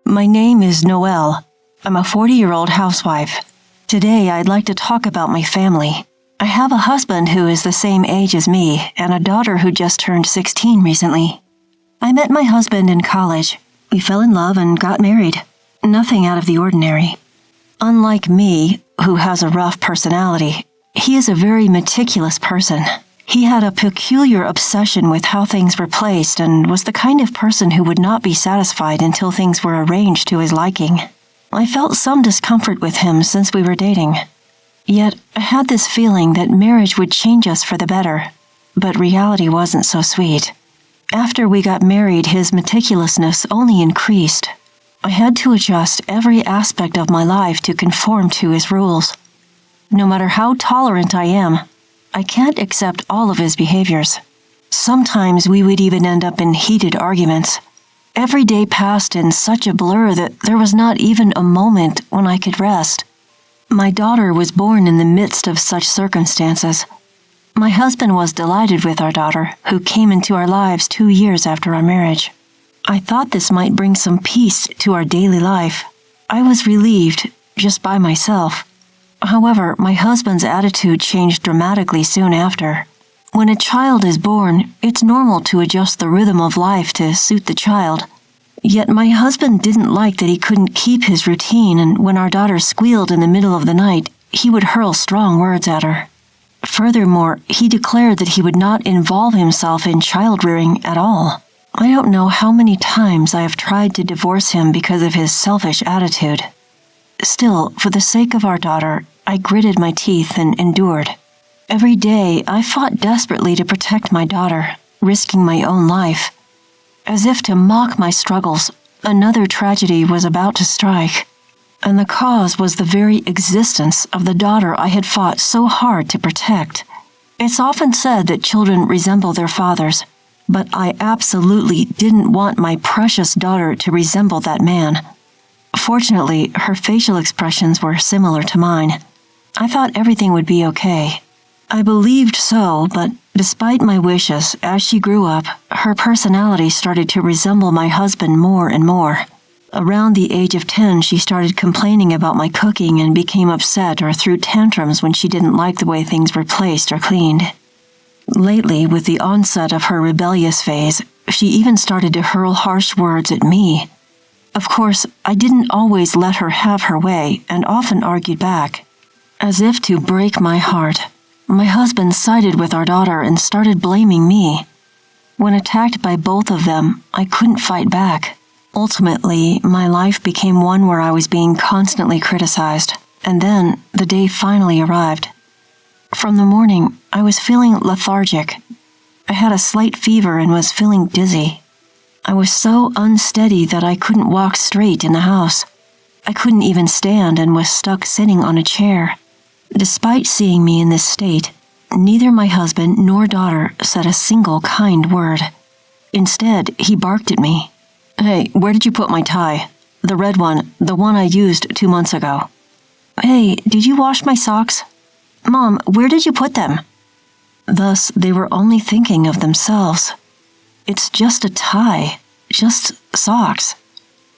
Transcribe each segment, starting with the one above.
My name is Noelle. I'm a 40-year-old housewife. Today, I'd like to talk about my family. I have a husband who is the same age as me and a daughter who just turned 16 recently. I met my husband in college. We fell in love and got married. Nothing out of the ordinary. Unlike me, who has a rough personality, he is a very meticulous person. He had a peculiar obsession with how things were placed and was the kind of person who would not be satisfied until things were arranged to his liking. I felt some discomfort with him since we were dating. Yet, I had this feeling that marriage would change us for the better, but reality wasn't so sweet. After we got married, his meticulousness only increased. I had to adjust every aspect of my life to conform to his rules. No matter how tolerant I am, I can't accept all of his behaviors. Sometimes we would even end up in heated arguments. Every day passed in such a blur that there was not even a moment when I could rest. My daughter was born in the midst of such circumstances. My husband was delighted with our daughter, who came into our lives 2 years after our marriage. I thought this might bring some peace to our daily life. I was relieved, just by myself. However, my husband's attitude changed dramatically soon after. When a child is born, it's normal to adjust the rhythm of life to suit the child. Yet my husband didn't like that he couldn't keep his routine, and when our daughter squealed in the middle of the night, he would hurl strong words at her. Furthermore, he declared that he would not involve himself in child-rearing at all. I don't know how many times I have tried to divorce him because of his selfish attitude. Still, for the sake of our daughter, I gritted my teeth and endured. Every day, I fought desperately to protect my daughter, risking my own life. As if to mock my struggles, another tragedy was about to strike, and the cause was the very existence of the daughter I had fought so hard to protect. It's often said that children resemble their fathers, but I absolutely didn't want my precious daughter to resemble that man. Fortunately, her facial expressions were similar to mine. I thought everything would be okay. I believed so, but despite my wishes, as she grew up, her personality started to resemble my husband more and more. Around the age of 10, she started complaining about my cooking and became upset or threw tantrums when she didn't like the way things were placed or cleaned. Lately, with the onset of her rebellious phase, she even started to hurl harsh words at me. Of course, I didn't always let her have her way and often argued back. As if to break my heart, my husband sided with our daughter and started blaming me. When attacked by both of them, I couldn't fight back. Ultimately, my life became one where I was being constantly criticized, and then the day finally arrived. From the morning, I was feeling lethargic. I had a slight fever and was feeling dizzy. I was so unsteady that I couldn't walk straight in the house. I couldn't even stand and was stuck sitting on a chair. Despite seeing me in this state, neither my husband nor daughter said a single kind word. Instead, he barked at me. "Hey, where did you put my tie? The red one, the one I used 2 months ago." "Hey, did you wash my socks?" "Mom, where did you put them?" Thus, they were only thinking of themselves. It's just a tie, just socks.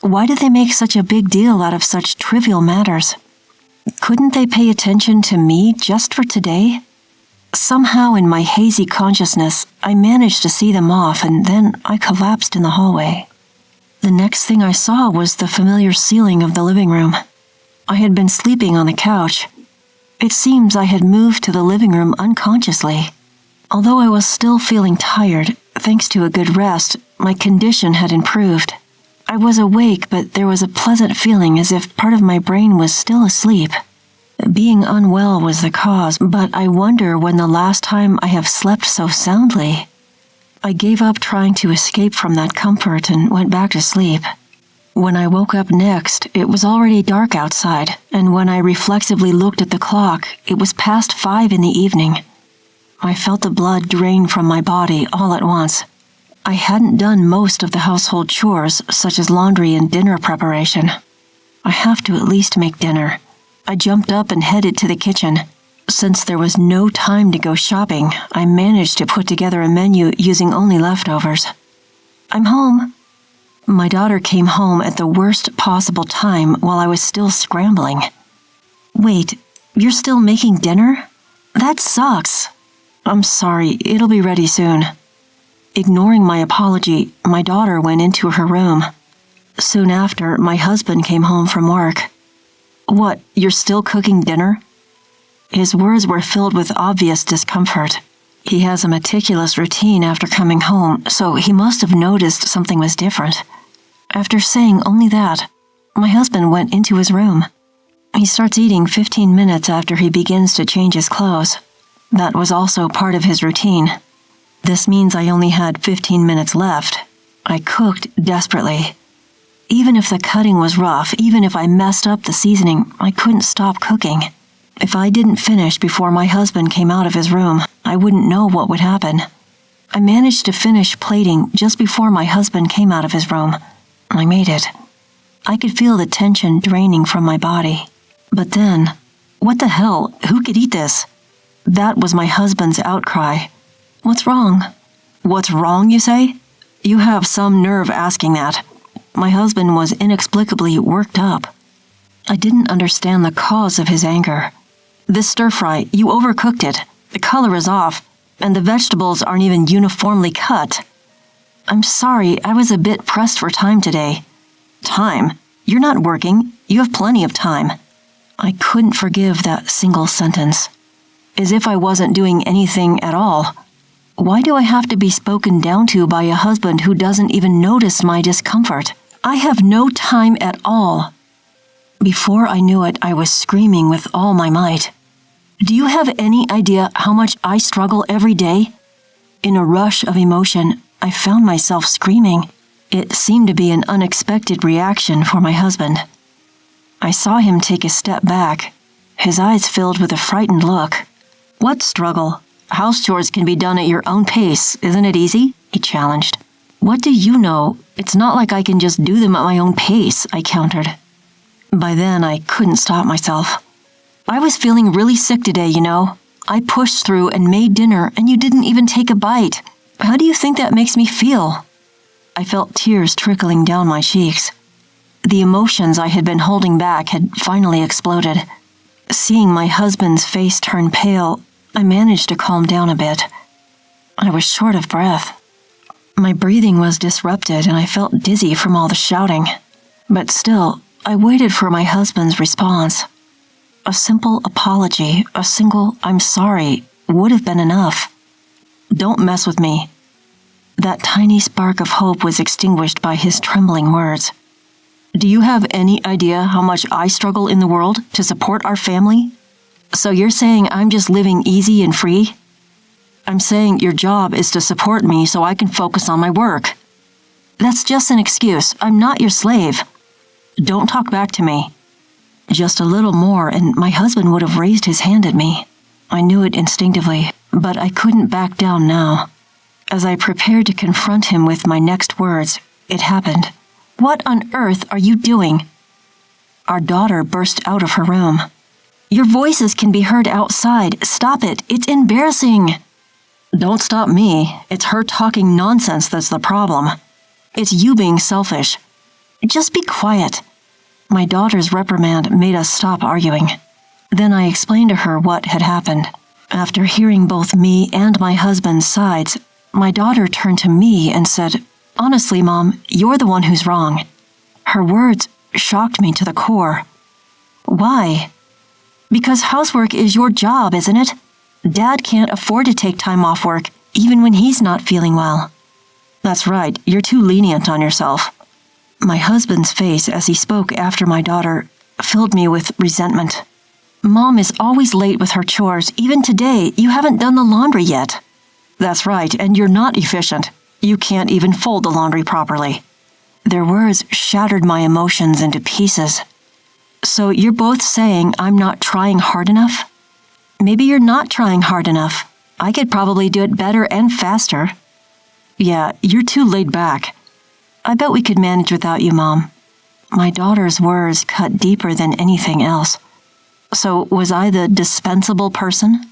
Why did they make such a big deal out of such trivial matters? Couldn't they pay attention to me just for today? Somehow in my hazy consciousness, I managed to see them off, and then I collapsed in the hallway. The next thing I saw was the familiar ceiling of the living room. I had been sleeping on the couch. It seems I had moved to the living room unconsciously. Although I was still feeling tired, thanks to a good rest, my condition had improved. I was awake, but there was a pleasant feeling as if part of my brain was still asleep. Being unwell was the cause, but I wonder when the last time I have slept so soundly. I gave up trying to escape from that comfort and went back to sleep. When I woke up next, it was already dark outside, and when I reflexively looked at the clock, it was past 5 in the evening. I felt the blood drain from my body all at once. I hadn't done most of the household chores, such as laundry and dinner preparation. I have to at least make dinner. I jumped up and headed to the kitchen. Since there was no time to go shopping, I managed to put together a menu using only leftovers. "I'm home." My daughter came home at the worst possible time while I was still scrambling. Wait, you're still making dinner? That sucks. I'm sorry, it'll be ready soon. Ignoring my apology, my daughter went into her room. Soon after, my husband came home from work. What, you're still cooking dinner? His words were filled with obvious discomfort. He has a meticulous routine after coming home, so he must have noticed something was different. After saying only that, my husband went into his room. He starts eating 15 minutes after he begins to change his clothes. That was also part of his routine. This means I only had 15 minutes left. I cooked desperately. Even if the cutting was rough, even if I messed up the seasoning, I couldn't stop cooking. If I didn't finish before my husband came out of his room, I wouldn't know what would happen. I managed to finish plating just before my husband came out of his room. I made it. I could feel the tension draining from my body. But then, what the hell? Who could eat this? That was my husband's outcry. What's wrong? What's wrong, you say? You have some nerve asking that. My husband was inexplicably worked up. I didn't understand the cause of his anger. This stir-fry, you overcooked it. The color is off, and the vegetables aren't even uniformly cut. I'm sorry, I was a bit pressed for time today. Time? You're not working. You have plenty of time. I couldn't forgive that single sentence. As if I wasn't doing anything at all. Why do I have to be spoken down to by a husband who doesn't even notice my discomfort? I have no time at all. Before I knew it, I was screaming with all my might. Do you have any idea how much I struggle every day? In a rush of emotion, I found myself screaming. It seemed to be an unexpected reaction for my husband. I saw him take a step back, his eyes filled with a frightened look. What struggle? House chores can be done at your own pace, isn't it easy? He challenged. What do you know? It's not like I can just do them at my own pace, I countered. By then, I couldn't stop myself. I was feeling really sick today, you know. I pushed through and made dinner, and you didn't even take a bite. How do you think that makes me feel? I felt tears trickling down my cheeks. The emotions I had been holding back had finally exploded. Seeing my husband's face turn pale, I managed to calm down a bit. I was short of breath. My breathing was disrupted and I felt dizzy from all the shouting. But still, I waited for my husband's response. A simple apology, a single "I'm sorry" would have been enough. Don't mess with me. That tiny spark of hope was extinguished by his trembling words. Do you have any idea how much I struggle in the world to support our family? So you're saying I'm just living easy and free? I'm saying your job is to support me so I can focus on my work. That's just an excuse. I'm not your slave. Don't talk back to me. Just a little more and my husband would have raised his hand at me. I knew it instinctively, but I couldn't back down now. As I prepared to confront him with my next words, it happened. What on earth are you doing? Our daughter burst out of her room. Your voices can be heard outside. Stop it. It's embarrassing. Don't stop me. It's her talking nonsense that's the problem. It's you being selfish. Just be quiet. My daughter's reprimand made us stop arguing. Then I explained to her what had happened. After hearing both me and my husband's sides, my daughter turned to me and said, Honestly, Mom, you're the one who's wrong. Her words shocked me to the core. Why? Because housework is your job, isn't it? Dad can't afford to take time off work, even when he's not feeling well. That's right, you're too lenient on yourself. My husband's face as he spoke after my daughter filled me with resentment. Mom is always late with her chores. Even today, you haven't done the laundry yet. That's right, and you're not efficient. You can't even fold the laundry properly. Their words shattered my emotions into pieces. So you're both saying I'm not trying hard enough? Maybe you're not trying hard enough. I could probably do it better and faster. Yeah, you're too laid back. I bet we could manage without you, Mom. My daughter's words cut deeper than anything else. So was I the dispensable person?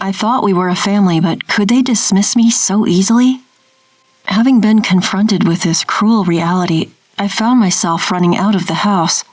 I thought we were a family, but could they dismiss me so easily? Having been confronted with this cruel reality, I found myself running out of the house.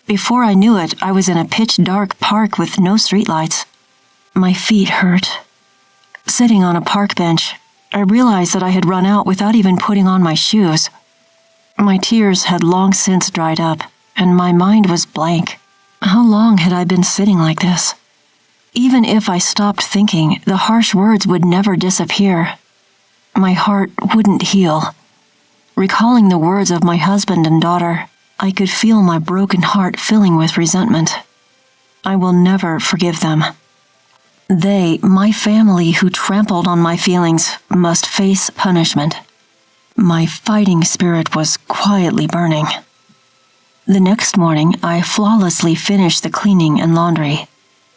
Before I knew it, I was in a pitch-dark park with no streetlights. My feet hurt. Sitting on a park bench, I realized that I had run out without even putting on my shoes. My tears had long since dried up, and my mind was blank. How long had I been sitting like this? Even if I stopped thinking, the harsh words would never disappear. My heart wouldn't heal. Recalling the words of my husband and daughter, I could feel my broken heart filling with resentment. I will never forgive them. They, my family who trampled on my feelings, must face punishment. My fighting spirit was quietly burning. The next morning, I flawlessly finished the cleaning and laundry.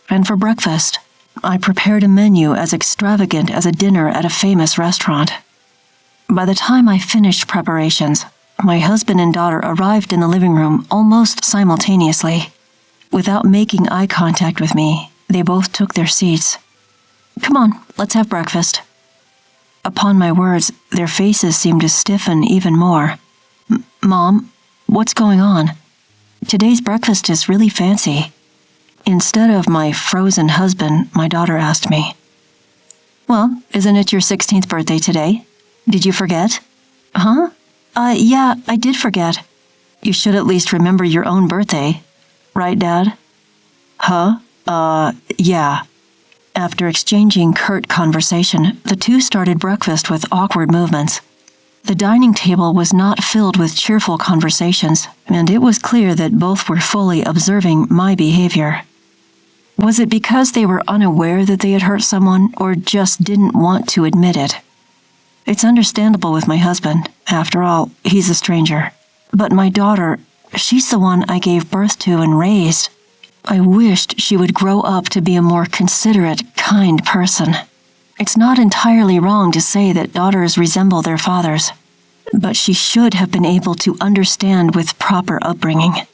And for breakfast, I prepared a menu as extravagant as a dinner at a famous restaurant. By the time I finished preparations, my husband and daughter arrived in the living room almost simultaneously. Without making eye contact with me, they both took their seats. "Come on, let's have breakfast." Upon my words, their faces seemed to stiffen even more. "Mom, what's going on? Today's breakfast is really fancy." Instead of my frozen husband, my daughter asked me, "Well, isn't it your 16th birthday today? Did you forget?" "Huh? Yeah, I did forget." "You should at least remember your own birthday. Right, Dad?" "Huh? Yeah." After exchanging curt conversation, the two started breakfast with awkward movements. The dining table was not filled with cheerful conversations, and it was clear that both were fully observing my behavior. Was it because they were unaware that they had hurt someone, or just didn't want to admit it? It's understandable with my husband. After all, he's a stranger. But my daughter, she's the one I gave birth to and raised. I wished she would grow up to be a more considerate, kind person. It's not entirely wrong to say that daughters resemble their fathers, but she should have been able to understand with proper upbringing.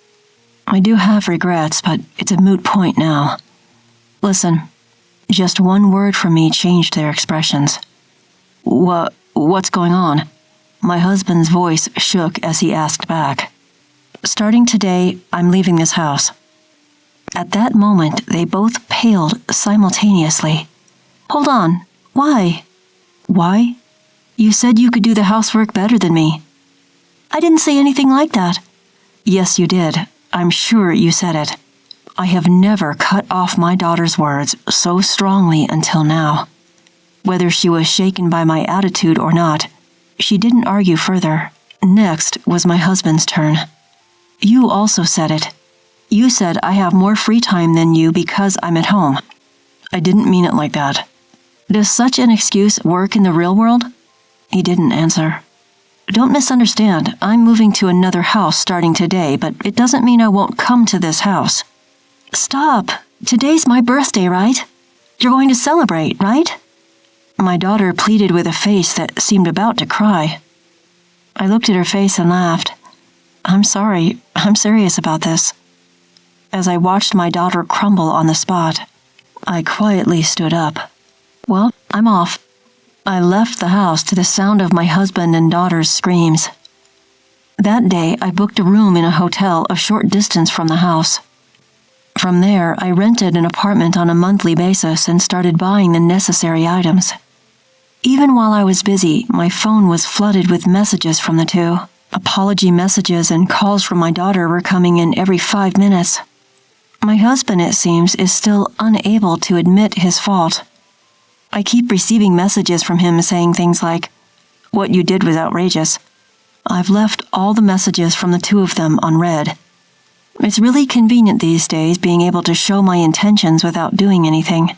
I do have regrets, but it's a moot point now. Listen, just one word from me changed their expressions. What's going on?" My husband's voice shook as he asked back. "Starting today, I'm leaving this house." At that moment, they both paled simultaneously. "Hold on. Why?" "Why? You said you could do the housework better than me." "I didn't say anything like that." "Yes, you did. I'm sure you said it. I have never cut off my daughter's words so strongly until now." Whether she was shaken by my attitude or not, she didn't argue further. Next was my husband's turn. "You also said it. You said I have more free time than you because I'm at home." "I didn't mean it like that." "Does such an excuse work in the real world?" He didn't answer. "Don't misunderstand. I'm moving to another house starting today, but it doesn't mean I won't come to this house." "Stop. Today's my birthday, right? You're going to celebrate, right?" My daughter pleaded with a face that seemed about to cry. I looked at her face and laughed. "I'm sorry. I'm serious about this." As I watched my daughter crumble on the spot, I quietly stood up. "Well, I'm off." I left the house to the sound of my husband and daughter's screams. That day, I booked a room in a hotel a short distance from the house. From there, I rented an apartment on a monthly basis and started buying the necessary items. Even while I was busy, my phone was flooded with messages from the two. Apology messages and calls from my daughter were coming in every 5 minutes. My husband, it seems, is still unable to admit his fault. I keep receiving messages from him saying things like, "What you did was outrageous." I've left all the messages from the two of them unread. It's really convenient these days being able to show my intentions without doing anything.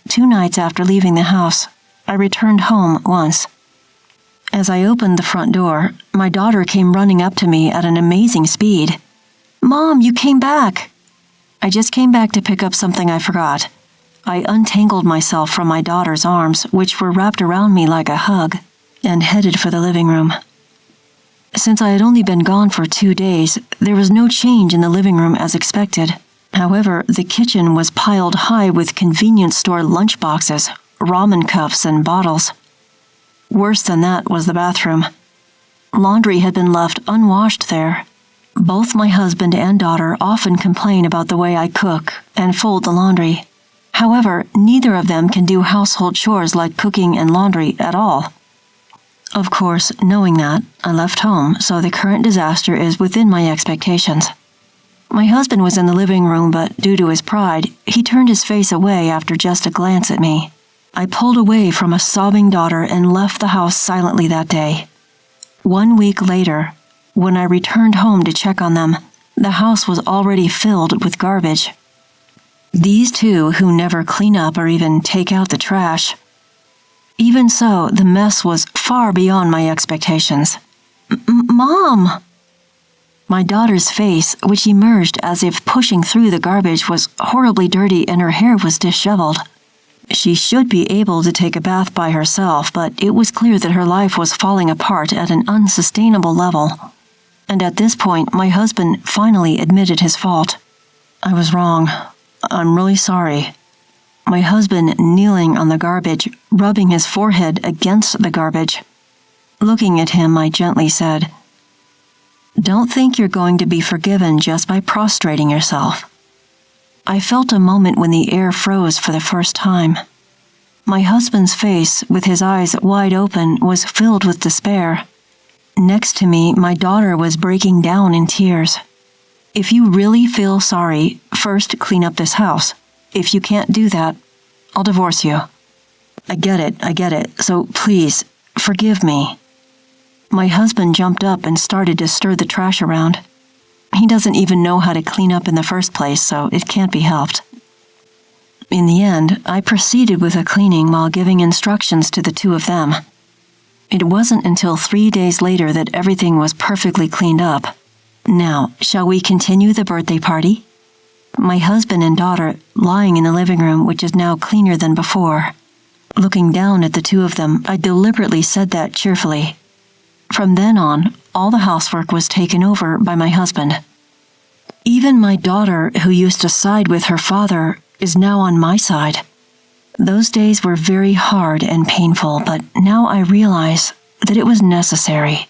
2 nights after leaving the house, I returned home once. As I opened the front door, my daughter came running up to me at an amazing speed. "Mom, you came back!" "I just came back to pick up something I forgot." I untangled myself from my daughter's arms, which were wrapped around me like a hug, and headed for the living room. Since I had only been gone for 2 days, there was no change in the living room as expected. However, the kitchen was piled high with convenience store lunchboxes, ramen cups, and bottles. Worse than that was the bathroom. Laundry had been left unwashed there. Both my husband and daughter often complain about the way I cook and fold the laundry. However, neither of them can do household chores like cooking and laundry at all. Of course, knowing that, I left home, so the current disaster is within my expectations. My husband was in the living room, but due to his pride, he turned his face away after just a glance at me. I pulled away from a sobbing daughter and left the house silently that day. 1 week later, when I returned home to check on them, the house was already filled with garbage. These two who never clean up or even take out the trash. Even so, the mess was far beyond my expectations. Mom! My daughter's face, which emerged as if pushing through the garbage, was horribly dirty and her hair was disheveled. She should be able to take a bath by herself, but it was clear that her life was falling apart at an unsustainable level. And at this point, my husband finally admitted his fault. I was wrong. I'm really sorry. My husband kneeling on the garbage, rubbing his forehead against the garbage. Looking at him, I gently said, "Don't think you're going to be forgiven just by prostrating yourself." I felt a moment when the air froze for the first time. My husband's face, with his eyes wide open, was filled with despair. Next to me, my daughter was breaking down in tears. "If you really feel sorry, first clean up this house. If you can't do that, I'll divorce you." I get it, so please, forgive me." My husband jumped up and started to stir the trash around. He doesn't even know how to clean up in the first place, so it can't be helped. In the end, I proceeded with the cleaning while giving instructions to the two of them. It wasn't until 3 days later that everything was perfectly cleaned up. Now, shall we continue the birthday party? My husband and daughter lying in the living room, which is now cleaner than before. Looking down at the two of them, I deliberately said that cheerfully. From then on, all the housework was taken over by my husband. Even my daughter, who used to side with her father, is now on my side. Those days were very hard and painful, but now I realize that it was necessary.